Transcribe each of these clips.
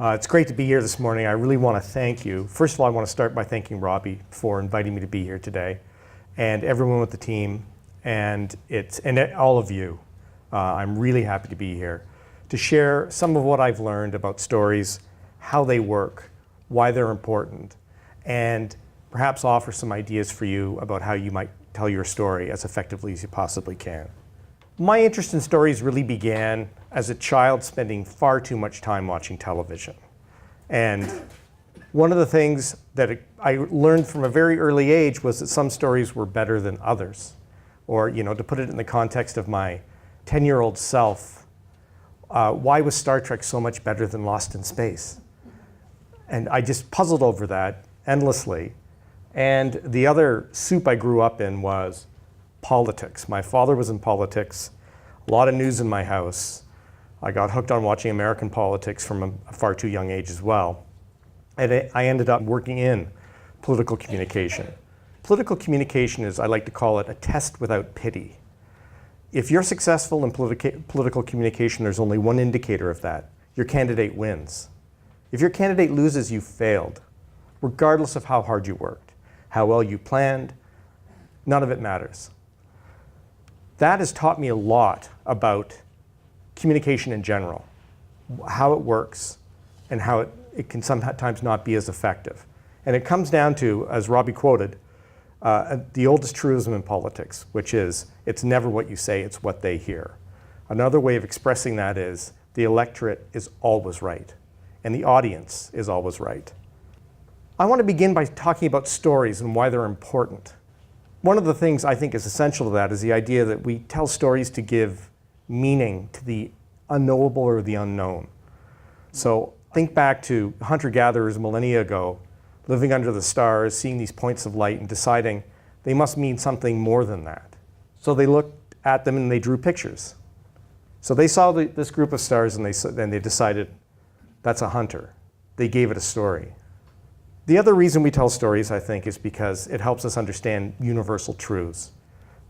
It's great to be here this morning. I really want to thank you. First of all, I want to start by thanking Robbie for inviting me to be here today, and everyone with the team, and all of you. I'm really happy to be here to share some of what I've learned about stories, how they work, why they're important, and perhaps offer some ideas for you about how you might tell your story as effectively as you possibly can. My interest in stories really began as a child spending far too much time watching television. And one of the things that I learned from a very early age was that some stories were better than others. Or, to put it in the context of my 10-year-old self, why was Star Trek so much better than Lost in Space? And I just puzzled over that endlessly. And the other soup I grew up in was politics. My father was in politics, a lot of news in my house. I got hooked on watching American politics from a far too young age as well. And I ended up working in political communication. Political communication is, I like to call it, a test without pity. If you're successful in political communication, there's only one indicator of that. Your candidate wins. If your candidate loses, you failed, regardless of how hard you worked, how well you planned. None of it matters. That has taught me a lot about communication in general, how it works, and how it can sometimes not be as effective. And it comes down to, as Robbie quoted, the oldest truism in politics, which is, it's never what you say, it's what they hear. Another way of expressing that is, the electorate is always right, and the audience is always right. I want to begin by talking about stories and why they're important. One of the things I think is essential to that is the idea that we tell stories to give meaning to the unknowable or the unknown. So think back to hunter-gatherers millennia ago, living under the stars, seeing these points of light and deciding they must mean something more than that. So they looked at them and they drew pictures. So they saw this group of stars and they decided that's a hunter. They gave it a story. The other reason we tell stories, I think, is because it helps us understand universal truths.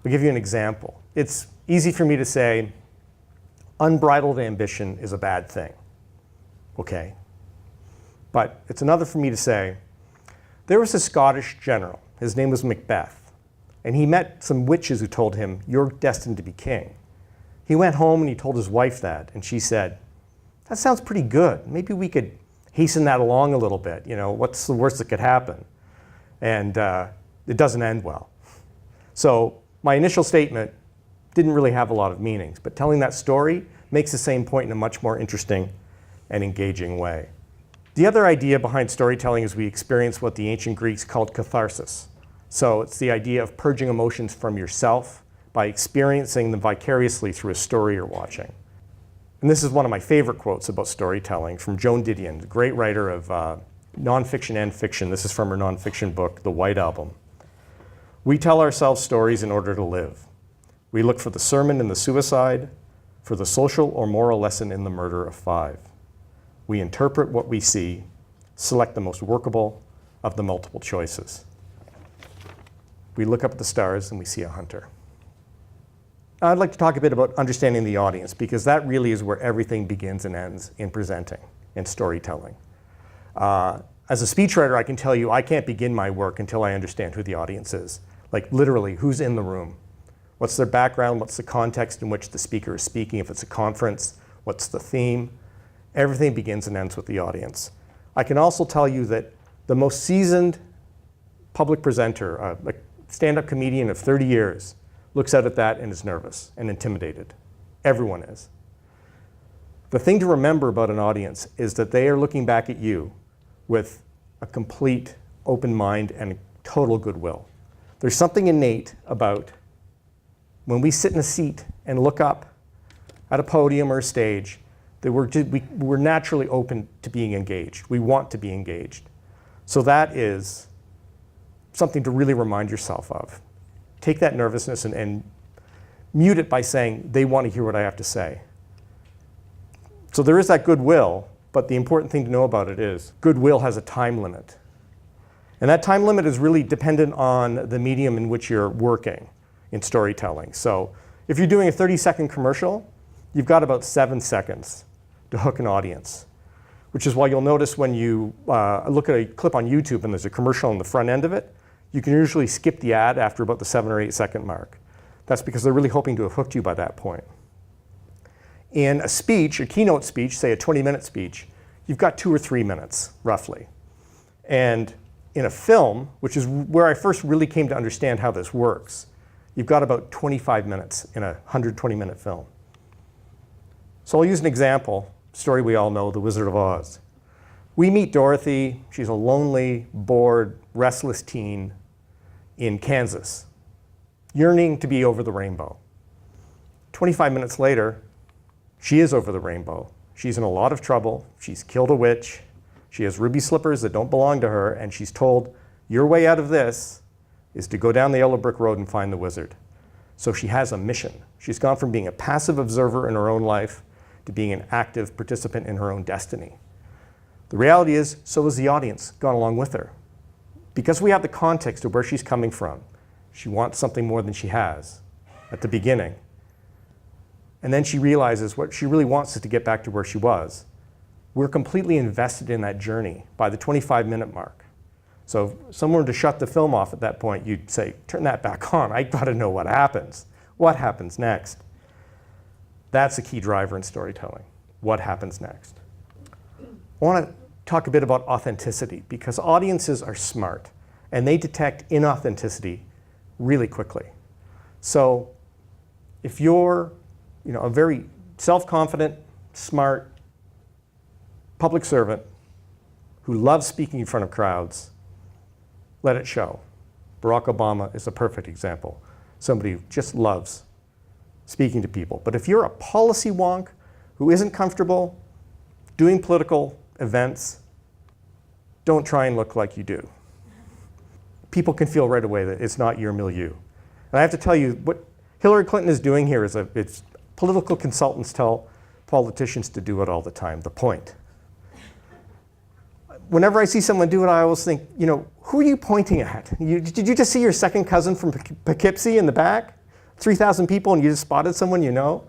I'll give you an example. It's easy for me to say, unbridled ambition is a bad thing. Okay. But it's another for me to say, there was a Scottish general. His name was Macbeth. And he met some witches who told him, you're destined to be king. He went home and he told his wife that. And she said, that sounds pretty good. Maybe we could hasten that along a little bit. What's the worst that could happen? And it doesn't end well. So my initial statement didn't really have a lot of meanings, but telling that story makes the same point in a much more interesting and engaging way. The other idea behind storytelling is we experience what the ancient Greeks called catharsis. So it's the idea of purging emotions from yourself by experiencing them vicariously through a story you're watching. And this is one of my favorite quotes about storytelling from Joan Didion, the great writer of nonfiction and fiction. This is from her nonfiction book, The White Album. We tell ourselves stories in order to live. We look for the sermon in the suicide, for the social or moral lesson in the murder of 5. We interpret what we see, select the most workable of the multiple choices. We look up at the stars and we see a hunter. I'd like to talk a bit about understanding the audience, because that really is where everything begins and ends in presenting and storytelling. As a speechwriter, I can tell you I can't begin my work until I understand who the audience is. Like literally, who's in the room? What's their background? What's the context in which the speaker is speaking? If it's a conference, what's the theme? Everything begins and ends with the audience. I can also tell you that the most seasoned public presenter, a stand-up comedian of 30 years, looks out at that and is nervous and intimidated. Everyone is. The thing to remember about an audience is that they are looking back at you with a complete open mind and total goodwill. There's something innate about when we sit in a seat and look up at a podium or a stage, that we're naturally open to being engaged. We want to be engaged. So that is something to really remind yourself of. Take that nervousness and mute it by saying, they want to hear what I have to say. So there is that goodwill, but the important thing to know about it is goodwill has a time limit. And that time limit is really dependent on the medium in which you're working in storytelling. So if you're doing a 30-second commercial, you've got about 7 seconds to hook an audience. which is why you'll notice when you look at a clip on YouTube and there's a commercial on the front end of it, you can usually skip the ad after about the 7 or 8 second mark. That's because they're really hoping to have hooked you by that point. In a speech, a keynote speech, say a 20-minute speech, you've got 2 or 3 minutes, roughly. And in a film, which is where I first really came to understand how this works, you've got about 25 minutes in a 120-minute film. So I'll use an example, story we all know, The Wizard of Oz. We meet Dorothy. She's a lonely, bored, restless teen in Kansas, yearning to be over the rainbow. 25 minutes later, she is over the rainbow. She's in a lot of trouble. She's killed a witch. She has ruby slippers that don't belong to her, and she's told, your way out of this is to go down the yellow brick road and find the wizard. So she has a mission. She's gone from being a passive observer in her own life to being an active participant in her own destiny. The reality is, so has the audience gone along with her. Because we have the context of where she's coming from, she wants something more than she has at the beginning. And then she realizes what she really wants is to get back to where she was. We're completely invested in that journey by the 25-minute mark. So if someone were to shut the film off at that point, you'd say, turn that back on. I gotta know what happens. What happens next? That's a key driver in storytelling. What happens next? I want to talk a bit about authenticity, because audiences are smart and they detect inauthenticity really quickly. So if you're a very self-confident, smart public servant who loves speaking in front of crowds, let it show. Barack Obama is a perfect example. Somebody who just loves speaking to people. But if you're a policy wonk who isn't comfortable doing political events, don't try and look like you do. People can feel right away that it's not your milieu. And I have to tell you, what Hillary Clinton is doing here is it's political consultants tell politicians to do it all the time, the point. Whenever I see someone do it, I always think, who are you pointing at? Did you just see your second cousin from Poughkeepsie in the back? 3,000 people and you just spotted someone you know?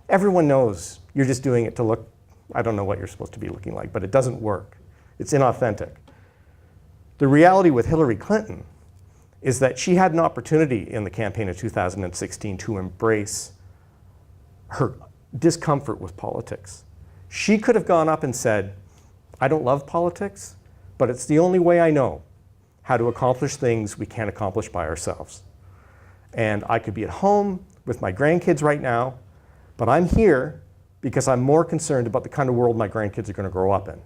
Everyone knows you're just doing it to look, I don't know what you're supposed to be looking like, but it doesn't work. It's inauthentic. The reality with Hillary Clinton is that she had an opportunity in the campaign of 2016 to embrace her discomfort with politics. She could have gone up and said, I don't love politics, but it's the only way I know how to accomplish things we can't accomplish by ourselves. And I could be at home with my grandkids right now, but I'm here because I'm more concerned about the kind of world my grandkids are going to grow up in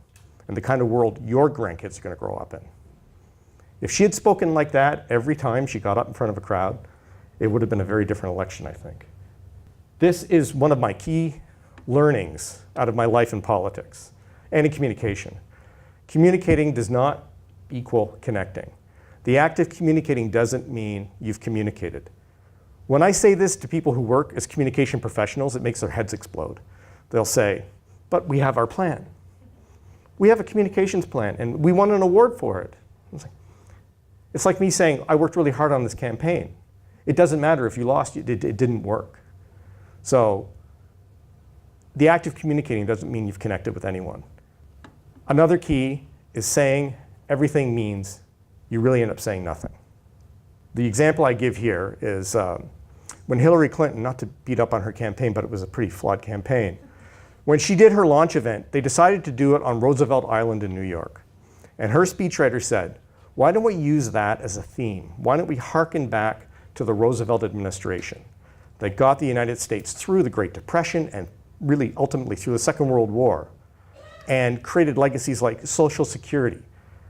and the kind of world your grandkids are going to grow up in. If she had spoken like that every time she got up in front of a crowd, it would have been a very different election, I think. This is one of my key learnings out of my life in politics and in communication. Communicating does not equal connecting. The act of communicating doesn't mean you've communicated. When I say this to people who work as communication professionals, it makes their heads explode. They'll say, but we have our plan. We have a communications plan, and we won an award for it. It's like me saying, I worked really hard on this campaign. It doesn't matter if you lost, it didn't work. So the act of communicating doesn't mean you've connected with anyone. Another key is saying everything means you really end up saying nothing. The example I give here is when Hillary Clinton, not to beat up on her campaign, but it was a pretty flawed campaign, when she did her launch event, they decided to do it on Roosevelt Island in New York. And her speechwriter said, why don't we use that as a theme? Why don't we hearken back to the Roosevelt administration that got the United States through the Great Depression and really ultimately through the Second World War and created legacies like Social Security.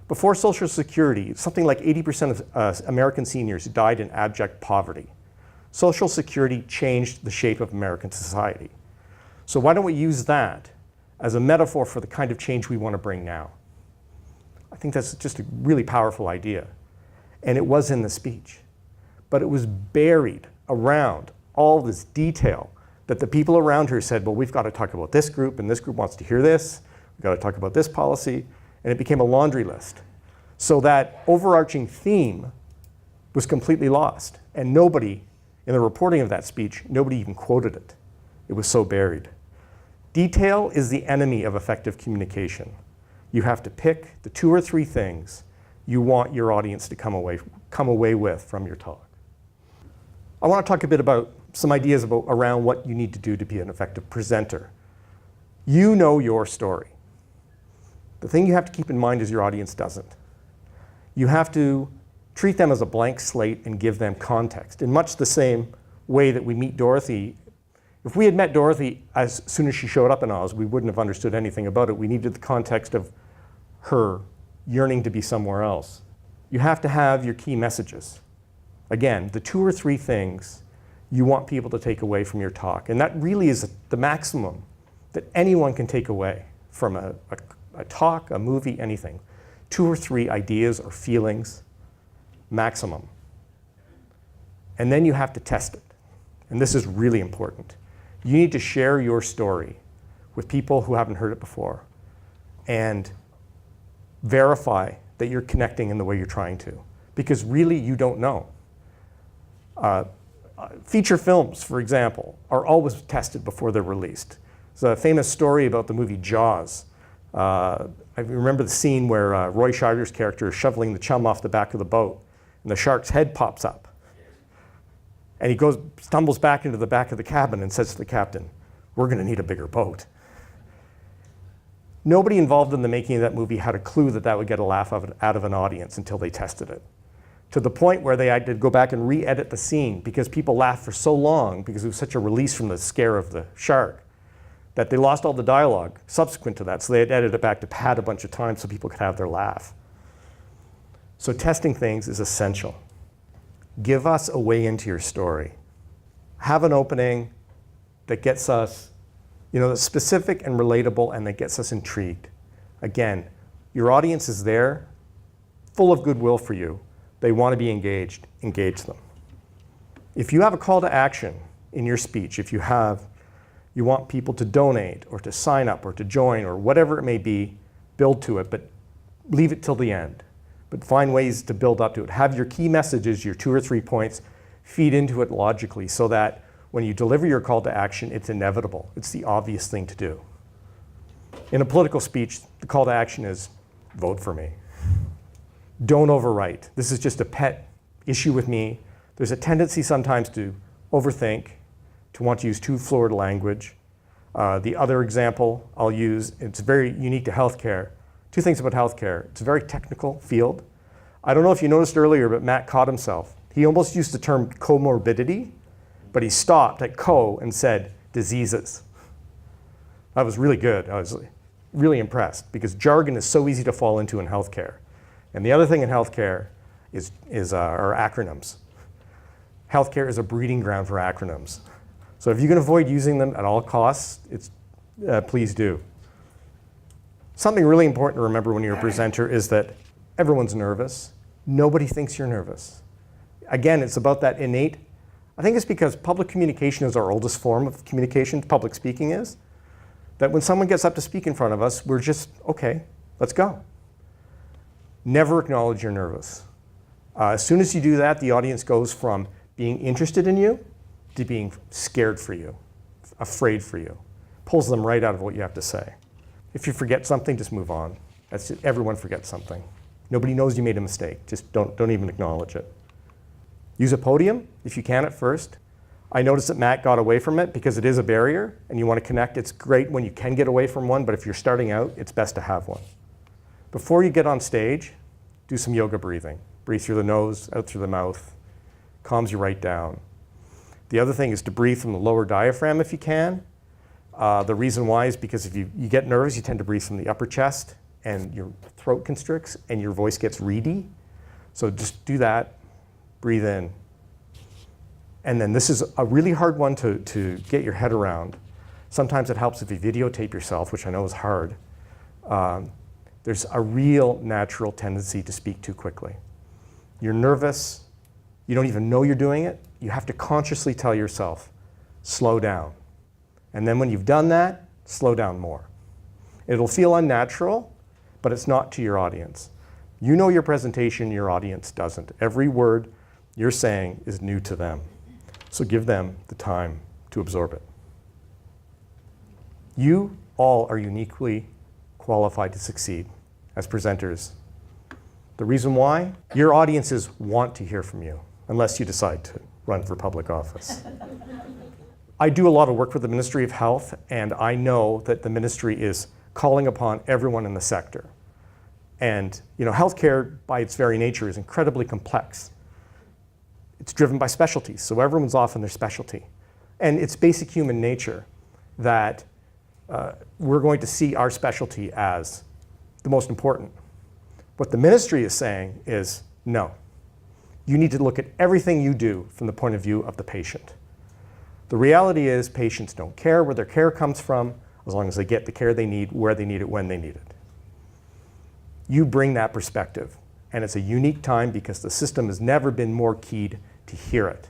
Before Social Security, something like 80% of American seniors died in abject poverty. Social Security changed the shape of American society. So why don't we use that as a metaphor for the kind of change we want to bring now? I think that's just a really powerful idea. And it was in the speech. But it was buried around all this detail that the people around her said, well, we've got to talk about this group, and this group wants to hear this. We've got to talk about this policy. And it became a laundry list. So that overarching theme was completely lost. And nobody, in the reporting of that speech, nobody even quoted it. It was so buried. Detail is the enemy of effective communication. You have to pick the 2 or 3 things you want your audience to come away with from your talk. I want to talk a bit about some ideas around what you need to do to be an effective presenter. You know your story. The thing you have to keep in mind is your audience doesn't. You have to treat them as a blank slate and give them context in much the same way that we meet Dorothy. If we had met Dorothy as soon as she showed up in Oz, we wouldn't have understood anything about it. We needed the context of her yearning to be somewhere else. You have to have your key messages. Again, the 2 or 3 things you want people to take away from your talk. And that really is the maximum that anyone can take away from a talk, a movie, anything. 2 or 3 ideas or feelings, maximum. And then you have to test it. And this is really important. You need to share your story with people who haven't heard it before and verify that you're connecting in the way you're trying to. Because really, you don't know. Feature films, for example, are always tested before they're released. There's a famous story about the movie Jaws. I remember the scene where Roy Scheider's character is shoveling the chum off the back of the boat, and the shark's head pops up. And he stumbles back into the back of the cabin and says to the captain, "We're going to need a bigger boat." Nobody involved in the making of that movie had a clue that that would get a laugh out of an audience until they tested it. To the point where they had to go back and re-edit the scene because people laughed for so long because it was such a release from the scare of the shark that they lost all the dialogue subsequent to that. So they had edited it back to pad a bunch of times so people could have their laugh. So testing things is essential. Give us a way into your story. Have an opening that gets us, that's specific and relatable and that gets us intrigued. Again, your audience is there, full of goodwill for you. They want to be engaged. Engage them. If you have a call to action in your speech, if you want people to donate or to sign up or to join or whatever it may be, build to it, but leave it till the end. But find ways to build up to it. Have your key messages, your 2 or 3 points, feed into it logically so that when you deliver your call to action, it's inevitable. It's the obvious thing to do. In a political speech, the call to action is, vote for me. Don't overwrite. This is just a pet issue with me. There's a tendency sometimes to overthink, to want to use too fluid language. The other example I'll use, it's very unique to healthcare. 2 things about healthcare. It's a very technical field. I don't know if you noticed earlier, but Matt caught himself. He almost used the term comorbidity, but he stopped at co and said diseases. That was really good. I was really impressed because jargon is so easy to fall into in healthcare. And the other thing in healthcare is our acronyms. Healthcare is a breeding ground for acronyms. So if you can avoid using them at all costs, please do. Something really important to remember when you're a presenter is that everyone's nervous. Nobody thinks you're nervous. Again, it's about that innate. I think it's because public communication is our oldest form of communication, public speaking is, that when someone gets up to speak in front of us, we're just, okay, let's go. Never acknowledge you're nervous. As soon as you do that, the audience goes from being interested in you to being scared for you, afraid for you. Pulls them right out of what you have to say. If you forget something, just move on. That's just, everyone forgets something. Nobody knows you made a mistake. Just don't even acknowledge it. Use a podium if you can at first. I noticed that Matt got away from it because it is a barrier and you want to connect. It's great when you can get away from one, but if you're starting out, it's best to have one. Before you get on stage, do some yoga breathing. Breathe through the nose, out through the mouth. Calms you right down. The other thing is to breathe from the lower diaphragm if you can. The reason why is because if you get nervous, you tend to breathe from the upper chest and your throat constricts and your voice gets reedy. So just do that, breathe in. And then this is a really hard one to get your head around. Sometimes it helps if you videotape yourself, which I know is hard. There's a real natural tendency to speak too quickly. You're nervous, you don't even know you're doing it. You have to consciously tell yourself, slow down. And then when you've done that, slow down more. It'll feel unnatural, but it's not to your audience. You know your presentation, your audience doesn't. Every word you're saying is new to them. So give them the time to absorb it. You all are uniquely qualified to succeed. as presenters. The reason why? Your audiences want to hear from you, unless you decide to run for public office. I do a lot of work with the Ministry of Health, and I know that the ministry is calling upon everyone in the sector. And healthcare, by its very nature, is incredibly complex. It's driven by specialties, so everyone's off in their specialty. And it's basic human nature that we're going to see our specialty as the most important. What the ministry is saying is, no. You need to look at everything you do from the point of view of the patient. The reality is patients don't care where their care comes from as long as they get the care they need, where they need it, when they need it. You bring that perspective, and it's a unique time because the system has never been more keyed to hear it.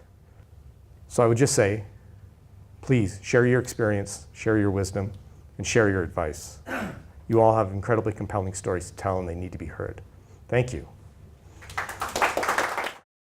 So I would just say, please share your experience, share your wisdom, and share your advice. You all have incredibly compelling stories to tell, and they need to be heard. Thank you.